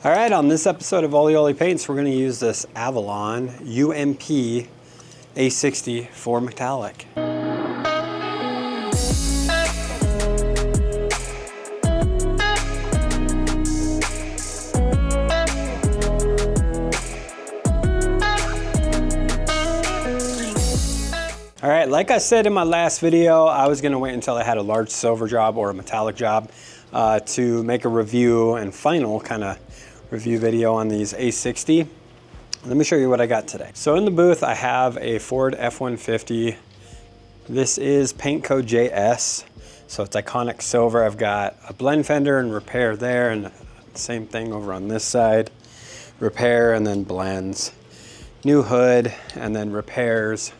All right, on this episode of Oli Paints, we're going to use this Avalon UMP a60 for metallic. All right, like I said in my last video, I was going to wait until I had a large silver job or a metallic job to make a review and final kind of review video on these a60. Let me show you what I got today. So in the booth, I have a Ford F-150. This is paint code JS, so it's iconic silver. I've got a blend fender and repair there, and same thing over on this side. Repair and then blends. New hood and then repairs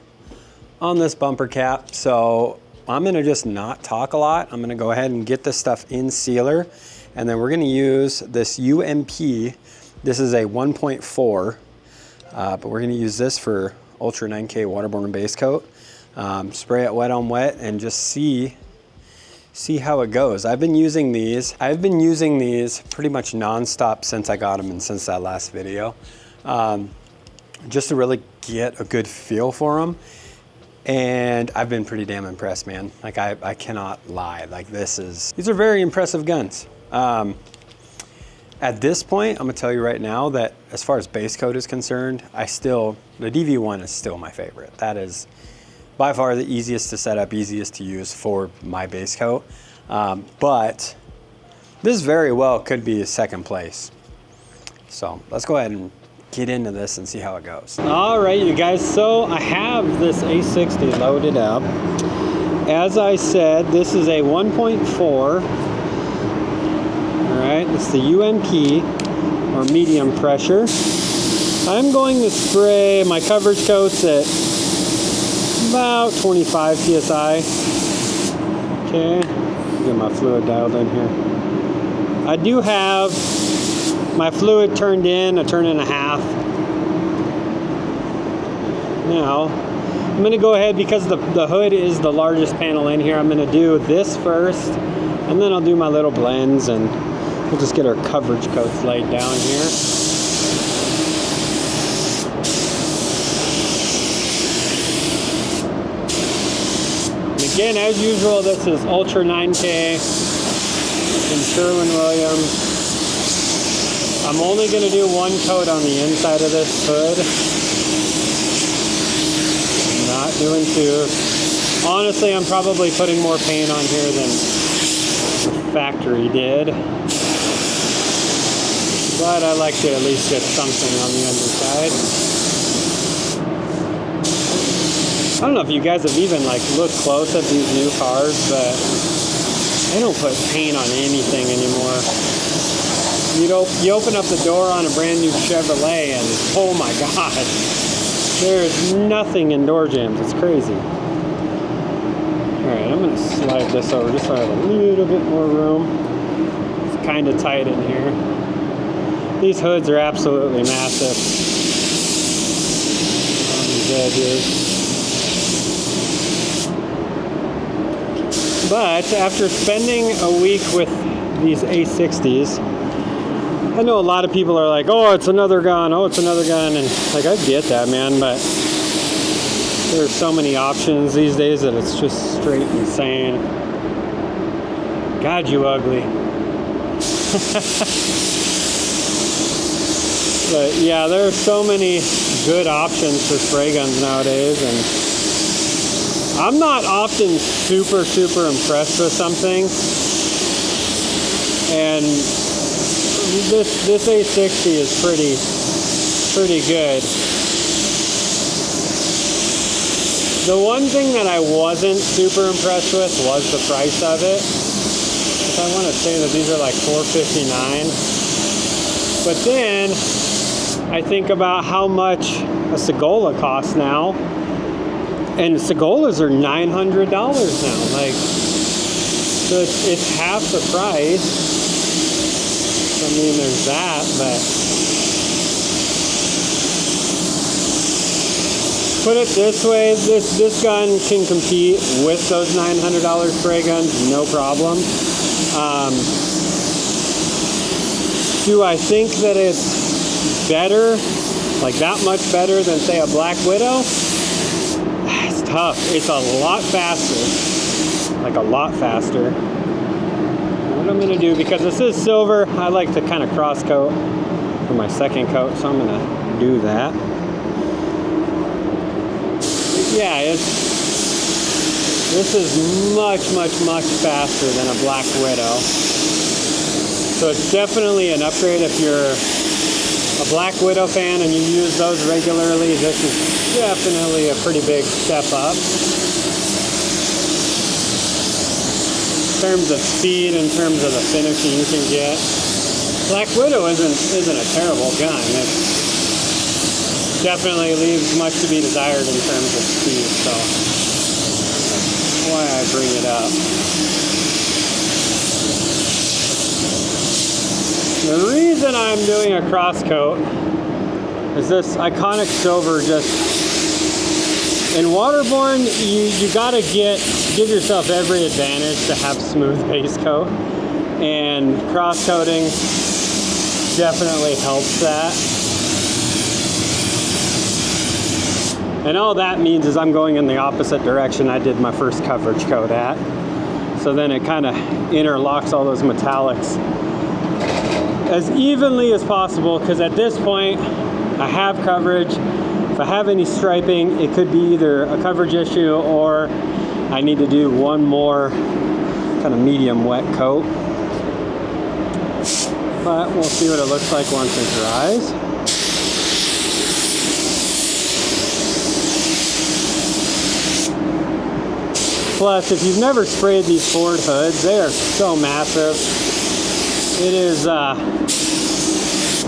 on this bumper cap. So I'm gonna just not talk a lot. I'm gonna go ahead and get this stuff in sealer, and then we're gonna use this UMP. This is a 1.4, but we're gonna use this for Ultra 9K waterborne base coat. Spray it wet on wet and just see how it goes. I've been using these pretty much non-stop since I got them and since that last video, just to really get a good feel for them. And I've been pretty damn impressed, man. Like I cannot lie. Like these are very impressive guns. At this point, I'm gonna tell you right now that as far as base coat is concerned, the DV1 is still my favorite. That is by far the easiest to set up, easiest to use for my base coat. But this very well could be a second place. So let's go ahead and get into this and see how it goes. All right, you guys, so I have this a60 loaded up. As I said, this is a 1.4. All right, it's the UMP, or medium pressure. I'm going to spray my coverage coats at about 25 PSI. Okay, get my fluid dialed in here. I do have my fluid turned in a turn and a half. Now, I'm gonna go ahead, because the hood is the largest panel in here, I'm gonna do this first, and then I'll do my little blends, and we'll just get our coverage coats laid down here. And again, as usual, this is Ultra 9K in Sherwin-Williams. I'm only going to do one coat on the inside of this hood. I'm not doing two. Honestly, I'm probably putting more paint on here than the factory did. But I like to at least get something on the underside. I don't know if you guys have even looked close at these new cars, but they don't put paint on anything anymore. You open up the door on a brand new Chevrolet and oh my God, there's nothing in door jambs. It's crazy. All right, I'm gonna slide this over just so I have a little bit more room. It's kind of tight in here. These hoods are absolutely massive on these edges. But after spending a week with these a60s, I know a lot of people are like, oh, it's another gun, oh, it's another gun, and I get that, man, but there's so many options these days that it's just straight insane. God, you ugly. But yeah, there are so many good options for spray guns nowadays, and I'm not often super impressed with something, and this a60 is pretty good. The one thing that I wasn't super impressed with was the price of it. I want to say that these are like $459. But then I think about how much a Segola costs now, and Segolas are $900 now. So it's half the price. I mean, there's that, but put it this way, this gun can compete with those $900 spray guns, no problem. Do I think that it's better, like that much better than say a Black Widow? It's tough. It's a lot faster, like a lot faster. What I'm gonna do, because this is silver, I like to kind of cross coat for my second coat, so I'm gonna do that. Yeah, this is much faster than a Black Widow. So it's definitely an upgrade if you're a Black Widow fan and you use those regularly. This is definitely a pretty big step up. In terms of speed, in terms of the finishing you can get. Black Widow isn't a terrible gun. It definitely leaves much to be desired in terms of speed, so that's why I bring it up. The reason I'm doing a cross coat is this iconic silver. Just in waterborne, you gotta give yourself every advantage to have smooth base coat, and cross coating definitely helps that. And all that means is I'm going in the opposite direction I did my first coverage coat at. So then it kind of interlocks all those metallics as evenly as possible, because at this point I have coverage. If I have any striping, it could be either a coverage issue or I need to do one more kind of medium wet coat. But we'll see what it looks like once it dries. Plus, if you've never sprayed these Ford hoods, they are so massive. It is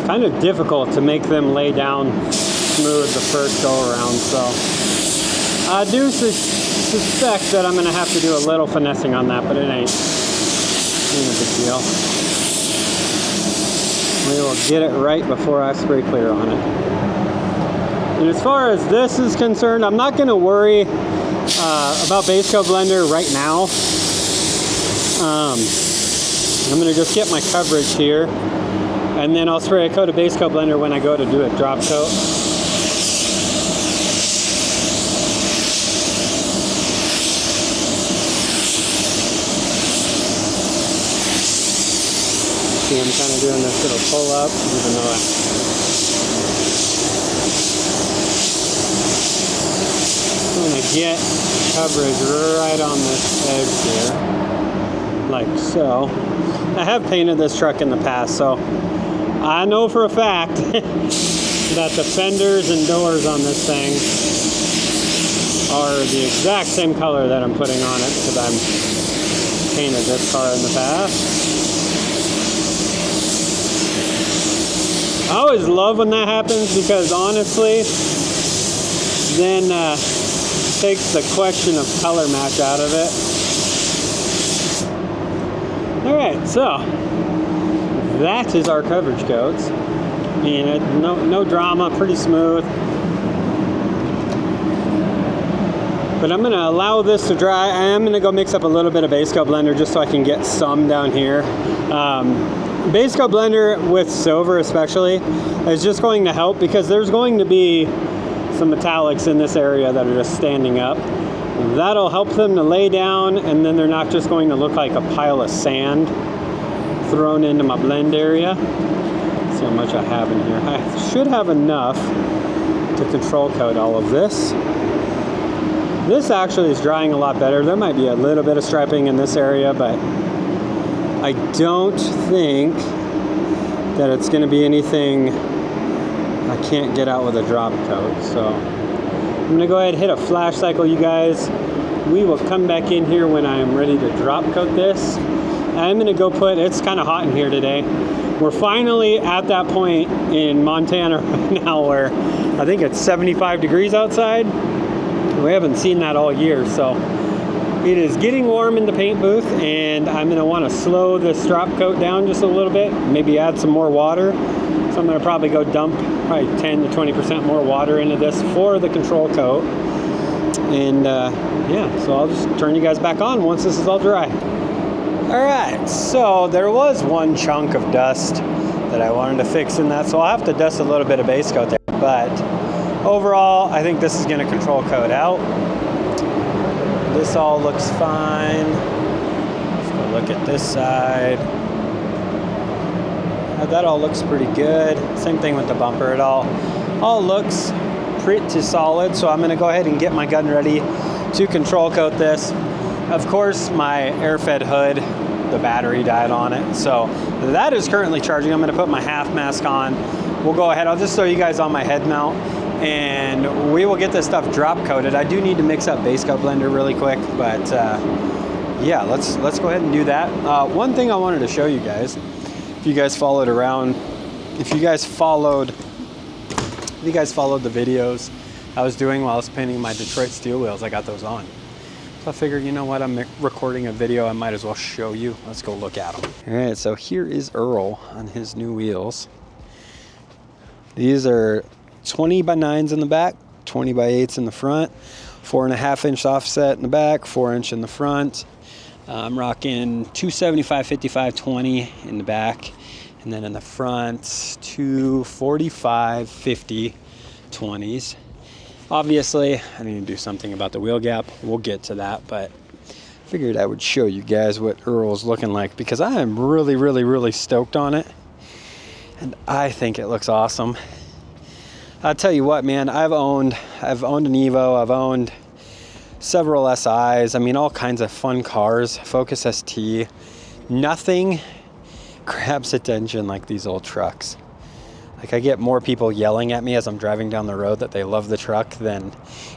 kind of difficult to make them lay down smooth the first go around. So I do suspect that I'm going to have to do a little finessing on that, but it ain't a big deal. We will get it right before I spray clear on it. And as far as this is concerned, I'm not going to worry about base coat blender right now. I'm going to just get my coverage here, and then I'll spray a coat of base coat blender when I go to do a drop coat. See, I'm kind of doing this little pull up, even though I'm going to get coverage right on this edge here, like so. I have painted this truck in the past, so I know for a fact that the fenders and doors on this thing are the exact same color that I'm putting on it, because I've painted this car in the past. I always love when that happens, because honestly, then takes the question of color match out of it. Alright, so that is our coverage coats. I mean, no drama, pretty smooth. But I'm going to allow this to dry. I am going to go mix up a little bit of base coat blender just so I can get some down here. Base coat blender with silver especially is just going to help, because there's going to be some metallics in this area that are just standing up. That'll help them to lay down, and then they're not just going to look like a pile of sand thrown into my blend area. Let's see how much I have in here. I should have enough to control coat all of this. This actually is drying a lot better. There might be a little bit of striping in this area, but I don't think that it's going to be anything I can't get out with a drop coat. So I'm going to go ahead and hit a flash cycle, you guys. We will come back in here when I am ready to drop coat this. I'm going to go put, it's kind of hot in here today. We're finally at that point in Montana right now where I think it's 75 degrees outside. We haven't seen that all year, so it is getting warm in the paint booth, and I'm going to want to slow this drop coat down just a little bit, maybe add some more water. So I'm going to probably go dump probably 10 to 20% more water into this for the control coat. And yeah, so I'll just turn you guys back on once this is all dry. All right, so there was one chunk of dust that I wanted to fix in that. So I'll have to dust a little bit of base coat there. But overall, I think this is going to control coat out. This all looks fine. Let's go look at this side. That all looks pretty good. Same thing with the bumper. It all looks pretty solid. So I'm going to go ahead and get my gun ready to control coat this. Of course, my air fed hood, the battery died on it. So that is currently charging. I'm going to put my half mask on. We'll go ahead. I'll just show you guys on my head mount, and we will get this stuff drop coated. I do need to mix up base coat blender really quick, but yeah, let's go ahead and do that. One thing I wanted to show you guys, if you guys followed around, if you guys followed the videos I was doing while I was painting my Detroit steel wheels, I got those on. So I figured, you know what, I'm recording a video, I might as well show you. Let's go look at them. All right, so here is Earl on his new wheels. These are 20 by 9s in the back, 20 by 8s in the front, 4.5 inch offset in the back, 4 inch in the front. I'm rocking 275, 55, 20 in the back, and then in the front, 245, 50, 20s. Obviously, I need to do something about the wheel gap. We'll get to that, but figured I would show you guys what Earl's looking like because I am really, really, really stoked on it. And I think it looks awesome. I'll tell you what, man, I've owned an Evo, I've owned several SIs, I mean, all kinds of fun cars, Focus ST. Nothing grabs attention like these old trucks. Like, I get more people yelling at me as I'm driving down the road that they love the truck than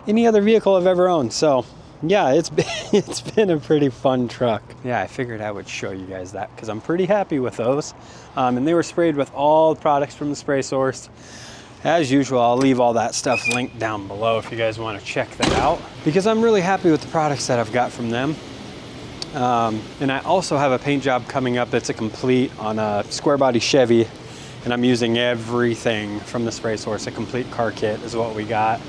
any other vehicle I've ever owned. So yeah, it's been a pretty fun truck. Yeah, I figured I would show you guys that because I'm pretty happy with those. And they were sprayed with all the products from the spray source. As usual, I'll leave all that stuff linked down below if you guys want to check that out, because I'm really happy with the products that I've got from them. And I also have a paint job coming up that's a complete on a square body Chevy, and I'm using everything from the spray source. A complete car kit is what we got.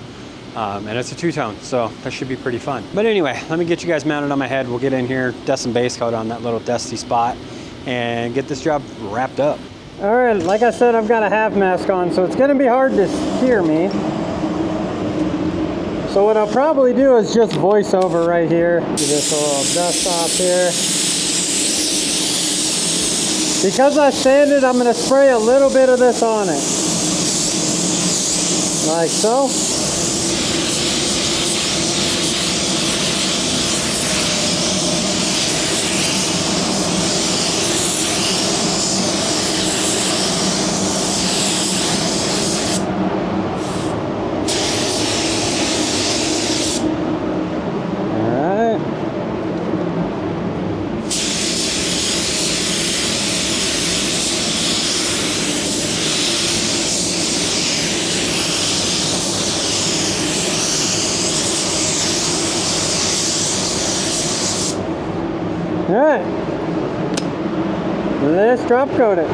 And it's a two-tone, so that should be pretty fun. But anyway, let me get you guys mounted on my head. We'll get in here, dust some base coat on that little dusty spot, and get this job wrapped up. All right, like I said, I've got a half mask on, so it's gonna be hard to hear me. So what I'll probably do is just voice over right here. Get this little dust off here. Because I sanded, I'm gonna spray a little bit of this on it. Like so. All right, let's drop coat it.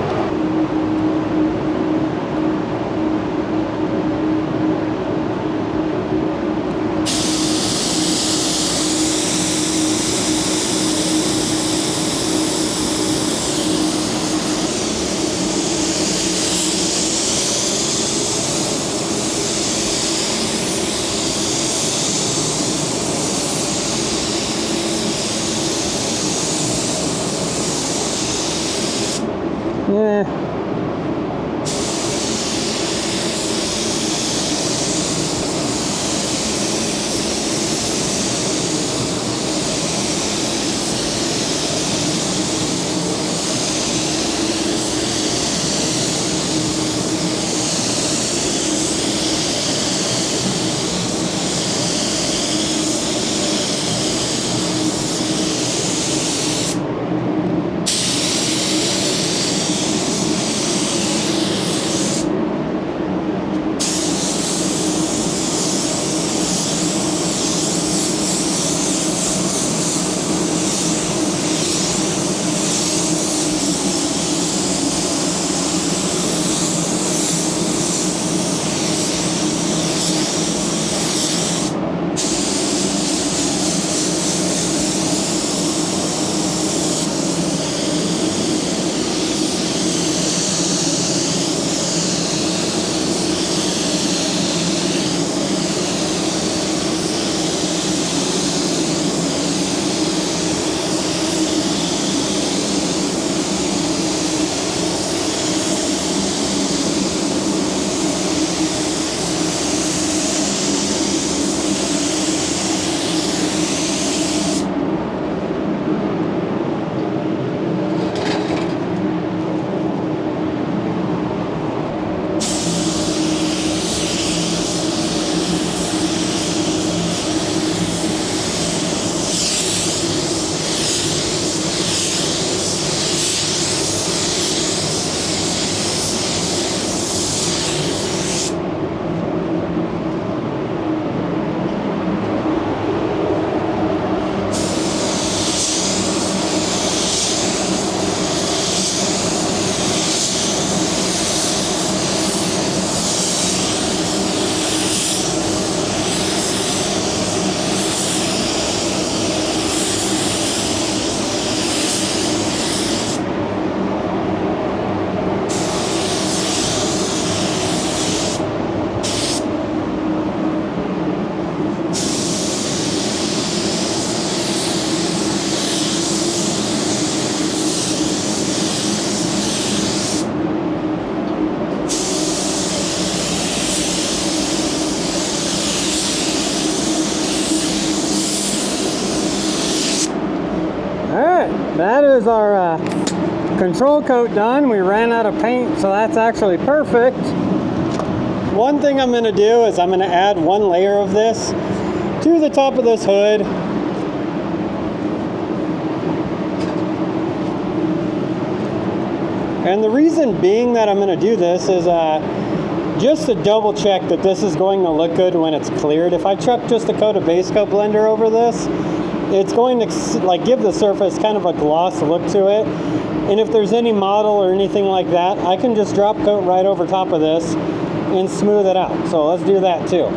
is our control coat done. We ran out of paint, so that's actually perfect. One thing I'm going to do is I'm going to add one layer of this to the top of this hood. And the reason being that I'm going to do this is just to double check that this is going to look good when it's cleared. If I chuck just a coat of base coat blender over this, it's going to like give the surface kind of a gloss look to it. And if there's any model or anything like that, I can just drop coat right over top of this and smooth it out. So let's do that too.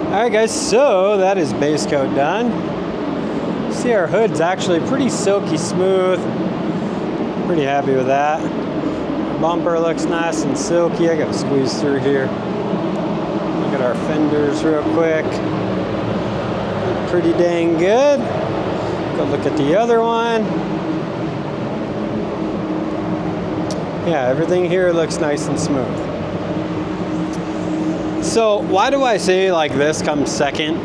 Alright guys, so that is base coat done. See, our hood's actually pretty silky smooth. Pretty happy with that. Bumper looks nice and silky. I gotta squeeze through here. Look at our fenders real quick. Pretty dang good. Go look at the other one. Yeah, everything here looks nice and smooth. So why do I say like this comes second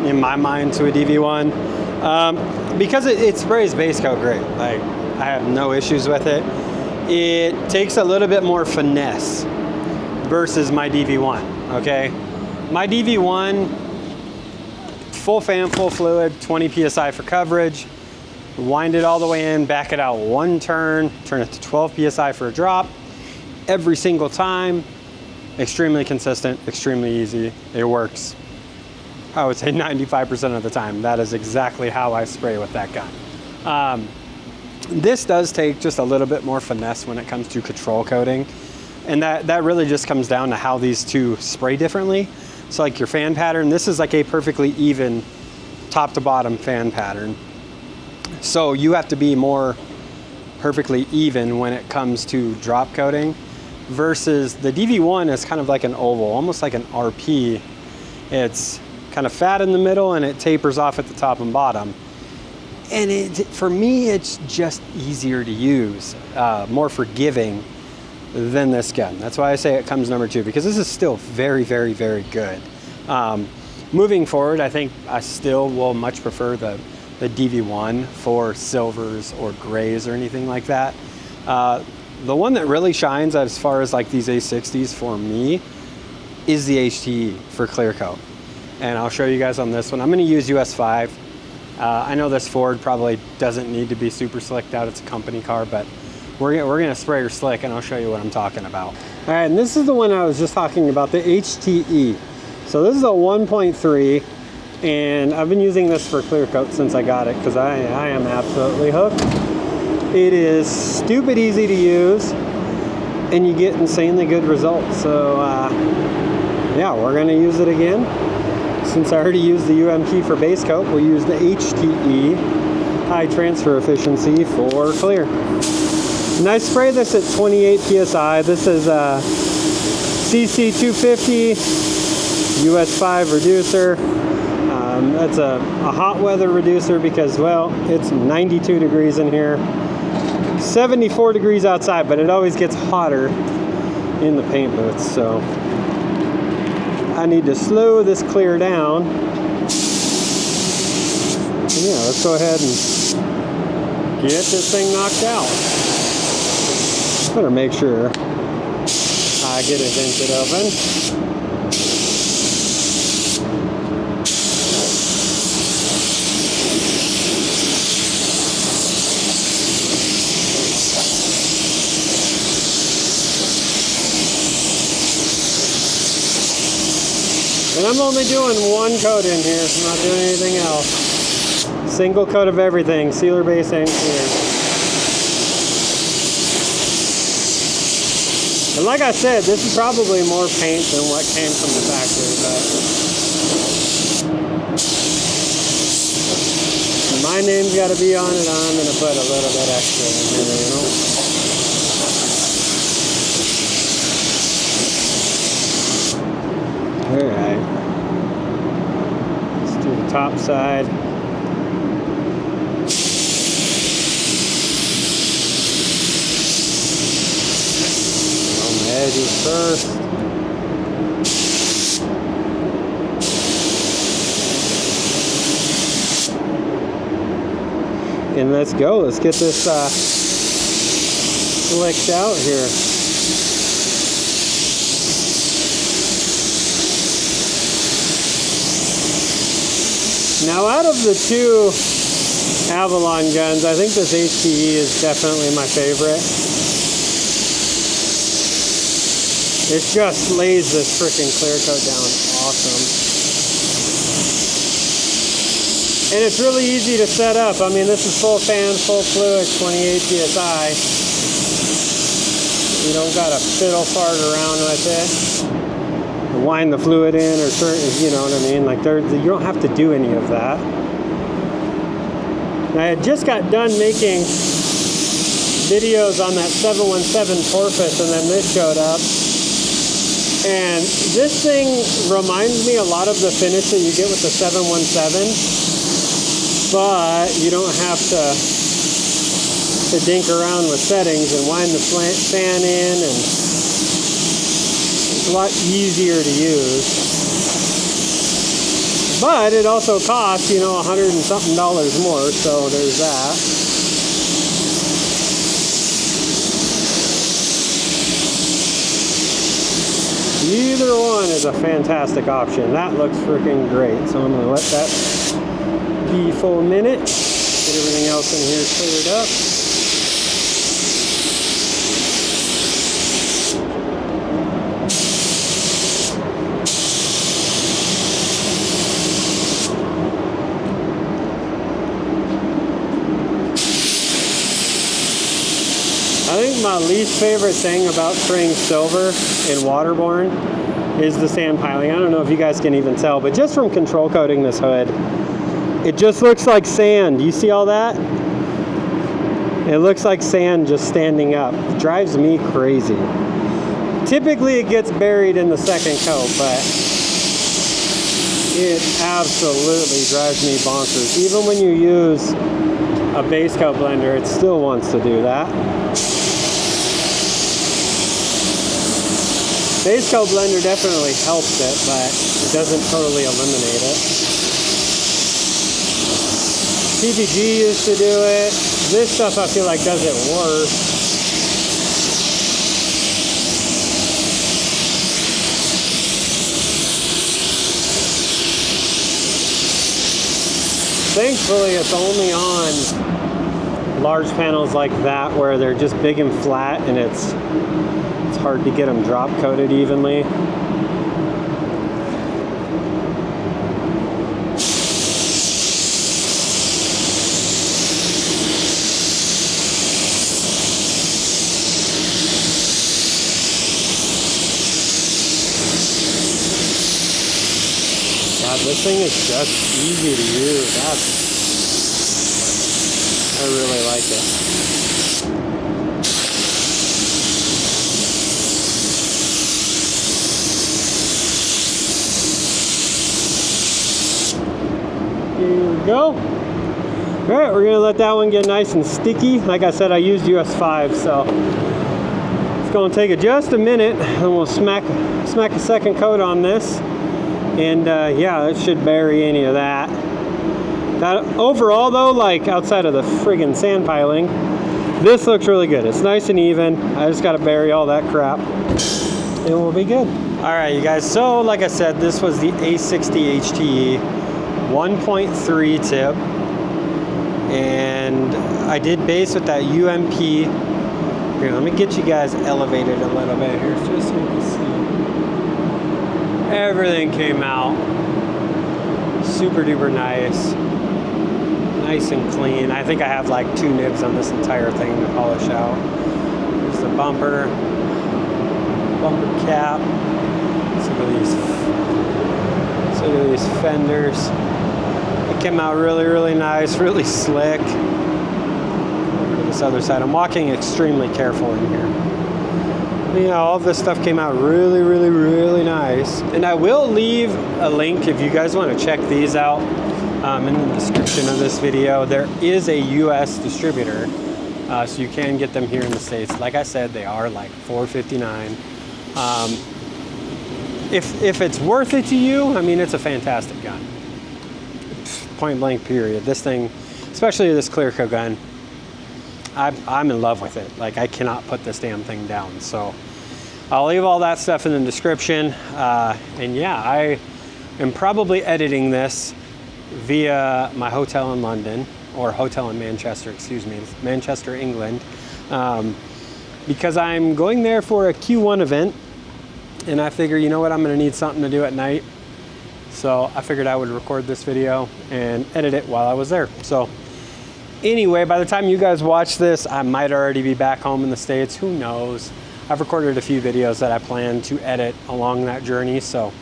in my mind to a DV1? Because it sprays base coat great. Like, I have no issues with it. It takes a little bit more finesse versus my DV1, okay? My DV1, full fan, full fluid, 20 PSI for coverage, wind it all the way in, back it out one turn, turn it to 12 PSI for a drop, every single time. Extremely consistent, extremely easy. It works, I would say 95% of the time. That is exactly how I spray with that gun. This does take just a little bit more finesse when it comes to control coating. And that really just comes down to how these two spray differently. So like your fan pattern, this is like a perfectly even top to bottom fan pattern. So you have to be more perfectly even when it comes to drop coating. Versus the DV1 is kind of like an oval, almost like an RP. It's kind of fat in the middle and it tapers off at the top and bottom. And for me, it's just easier to use, more forgiving than this gun. That's why I say it comes number 2, because this is still very, very, very good. Moving forward, I think I still will much prefer the DV1 for silvers or grays or anything like that. The one that really shines as far as like these A60s for me is the HTE for clear coat. And I'll show you guys on this one. I'm gonna use US 5. I know this Ford probably doesn't need to be super slicked out. It's a company car, but we're gonna spray her slick and I'll show you what I'm talking about. All right, and this is the one I was just talking about, the HTE. So this is a 1.3, and I've been using this for clear coat since I got it because I am absolutely hooked. It is stupid easy to use, and you get insanely good results. So yeah, we're gonna use it again. Since I already used the UMP for base coat, we'll use the HTE, high transfer efficiency, for clear. And I spray this at 28 PSI. This is a CC 250 US 5 reducer. That's a hot weather reducer because, well, it's 92 degrees in here. 74 degrees outside, but it always gets hotter in the paint booths, so I need to slow this clear down. And yeah, let's go ahead and get this thing knocked out. Better make sure I get it vented open. And I'm only doing one coat in here. I'm not doing anything else. Single coat of everything, sealer base and clear. And like I said, this is probably more paint than what came from the factory, but my name's got to be on it. I'm going to put a little bit extra in here, you know. Alright, let's do the top side. On the edges first. And let's go, let's get this slicked out here. Now, out of the two Avalon guns, I think this HTE is definitely my favorite. It just lays this freaking clear coat down awesome. And it's really easy to set up. I mean, this is full fan, full fluid, 28 PSI. You don't gotta fiddle fart around with it. Wind the fluid in or certain, you know what I mean? Like you don't have to do any of that. I had just got done making videos on that 717 Porpoise, and then this showed up. And this thing reminds me a lot of the finish that you get with the 717, but you don't have to dink around with settings and wind the fan in, and a lot easier to use, but it also costs, you know, $100 and something more, so there's that. Either one is a fantastic option. That looks freaking great, so I'm going to let that be for a minute, get everything else in here cleared up. I think my least favorite thing about spraying silver in waterborne is the sand piling. I don't know if you guys can even tell, but just from control coating this hood, it just looks like sand. You see all that? It looks like sand just standing up. It drives me crazy. Typically it gets buried in the second coat, but it absolutely drives me bonkers. Even when you use a base coat blender, it still wants to do that. Base coat blender definitely helps it, but it doesn't totally eliminate it. PPG used to do it. This stuff I feel like does it worse. Thankfully, it's only on large panels like that where they're just big and flat, and it's hard to get them drop coated evenly. God, this thing is just easy to use. I really like it. Here we go. All right, we're gonna let that one get nice and sticky. Like I said, I used US 5, so it's gonna take just a minute, and we'll smack a second coat on this, and yeah, it should bury any of that. Overall though, like outside of the friggin' sand piling, this looks really good. It's nice and even. I just gotta bury all that crap, and we'll be good. All right, you guys, so like I said, this was the a60 HTE 1.3 tip, and I did base with that UMP. Here, let me get you guys elevated a little bit here just so you can see. Everything came out super duper nice. Nice and clean. I think I have like 2 nibs on this entire thing to polish out. There's the bumper cap. Let's look at these fenders. It came out really, really nice, really slick. Over to this other side. I'm walking extremely careful in here. You know, all of this stuff came out really, really, really nice. And I will leave a link if you guys want to check these out in the description of this video. There is a US distributor, so you can get them here in the States. Like I said, they are like $4.59. If it's worth it to you, I mean, it's a fantastic gun. Point blank period. This thing, especially this clear coat gun, I'm in love with it. Like, I cannot put this damn thing down. So I'll leave all that stuff in the description. And yeah, I am probably editing this via my hotel in London, or hotel in Manchester, excuse me, Manchester, England, because I'm going there for a Q1 event. And I figure, you know what, I'm gonna need something to do at night. So I figured I would record this video and edit it while I was there. So anyway, by the time you guys watch this, I might already be back home in the States. Who knows? I've recorded a few videos that I plan to edit along that journey. So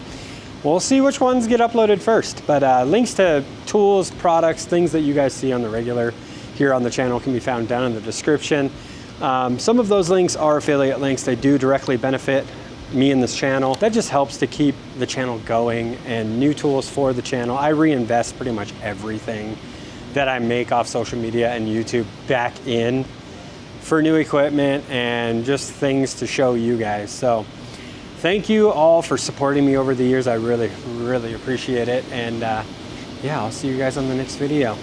we'll see which ones get uploaded first. But links to tools, products, things that you guys see on the regular here on the channel can be found down in the description. Some of those links are affiliate links. They do directly benefit me and this channel. That just helps to keep the channel going and new tools for the channel. I reinvest pretty much everything that I make off social media and YouTube back in for new equipment and just things to show you guys. So thank you all for supporting me over the years. I really, really appreciate it. And yeah, I'll see you guys on the next video.